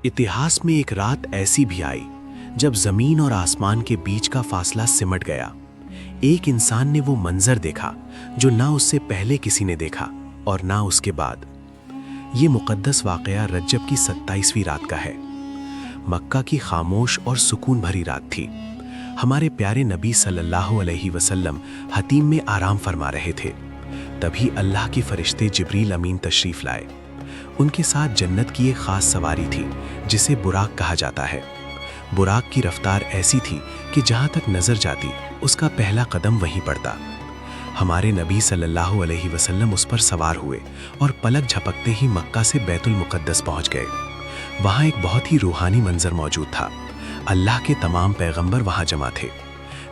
इतिहास में एक रात ऐसी भी आई जब जमीन और आसमान के बीच का फासला सिमट गया। एक इंसान ने वो मंजर देखा जो ना उससे पहले किसी ने देखा और ना उसके बाद। ये मुकद्दस वाकया रज्जब की 27वीं रात का है। मक्का की खामोश और सुकून भरी रात थी। हमारे प्यारे नबी सल्लल्लाहु अलैहि वसल्लम हतीम में आराम फरमा रहे थे। तभी अल्लाह के फरिश्ते जिब्रील अमीन तशरीफ लाए। उनके साथ जन्नत की एक खास सवारी थी जिसे बुराक कहा जाता है। बुराक की रफ्तार ऐसी थी कि जहां तक नजर जाती उसका पहला कदम वहीं पड़ता। हमारे नबी सल्लल्लाहु अलैहि वसल्लम उस पर सवार हुए और पलक झपकते ही मक्का से बैतुल मुकद्दस पहुंच गए। वहां एक बहुत ही रूहानी मंजर मौजूद था। अल्लाह के तमाम पैगंबर वहां जमा थे।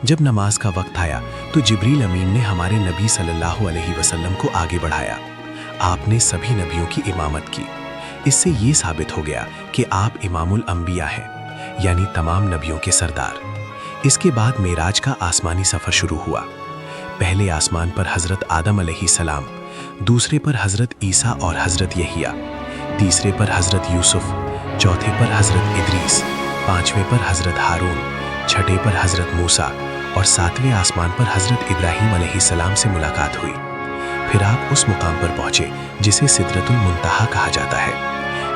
जब नमाज का वक्त आया तो जिब्रील अमीन ने हमारे नबी सल्लल्लाहु अलैहि वसल्लम को आगे बढ़ाया। आपने सभी नबियों की इमामत की। इससे ये साबित हो गया कि आप इमामुल अंबिया हैं, यानी तमाम नबियों के सरदार। इसके बाद मेराज का आसमानी सफर शुरू हुआ। पहले आसमान पर हजरत आदम अलैहिस्सलाम, दूसरे पर हजरत ईसा और हजरत यहिया, तीसरे पर हजरत यूसुफ, चौथे पर हजरत इदरीस, पांचवें पर हजरत हारून, छठे पर हजरत मूसा और सातवें आसमान पर हजरत इब्राहीम अलैहिस्सलाम से मुलाकात हुई। फिर आप उस मुकाम पर पहुंचे जिसे सिदरतुल मुंतहा कहा जाता है।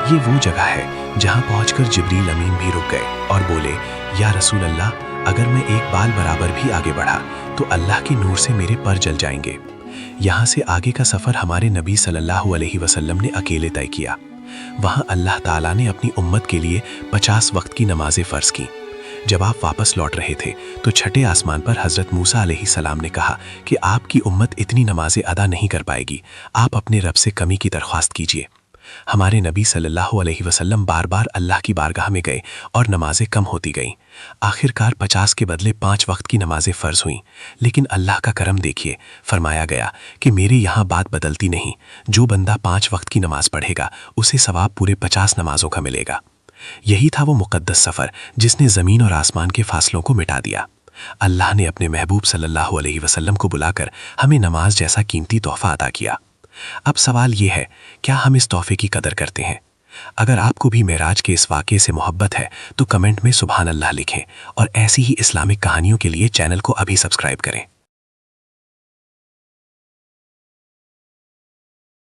ये वो जगह है जहां पहुंचकर जिब्रील अमीन भी रुक गए और बोले, या रसूल अल्लाह, अगर मैं एक बाल बराबर भी आगे बढ़ा तो अल्लाह के नूर से मेरे पर जल जाएंगे। यहाँ से आगे का सफ़र हमारे नबी सल्लल्लाहु अलैहि वसल्लम ने अकेले तय किया। वहाँ अल्लाह ताला ने अपनी उम्मत के लिए 50 वक्त की नमाजें फ़र्ज़ की। जब आप वापस लौट रहे थे तो छठे आसमान पर हजरत मूसा अलैहिस्सलाम ने कहा कि आपकी उम्मत इतनी नमाजें अदा नहीं कर पाएगी, आप अपने रब से कमी की दरख्वास्त कीजिए। हमारे नबी सल्लल्लाहु अलैहि वसल्लम बार बार अल्लाह की बारगाह में गए और नमाजें कम होती गईं। आखिरकार 50 के बदले 5 वक्त की नमाजें फ़र्ज़ हुईं। लेकिन अल्लाह का करम देखिए, फरमाया गया कि मेरे यहाँ बात बदलती नहीं। जो बंदा 5 वक्त की नमाज पढ़ेगा उसे सवाब पूरे 50 नमाजों का मिलेगा। यही था वो मुकद्दस सफ़र जिसने ज़मीन और आसमान के फासलों को मिटा दिया। अल्लाह ने अपने महबूब सल्लल्लाहु अलैहि वसल्लम को बुलाकर हमें नमाज जैसा कीमती तोहफ़ा अता किया। अब सवाल ये है, क्या हम इस तोहफ़े की कदर करते हैं? अगर आपको भी मेराज के इस वाक़े से मोहब्बत है तो कमेंट में सुभान अल्लाह लिखें और ऐसी ही इस्लामिक कहानियों के लिए चैनल को अभी सब्सक्राइब करें।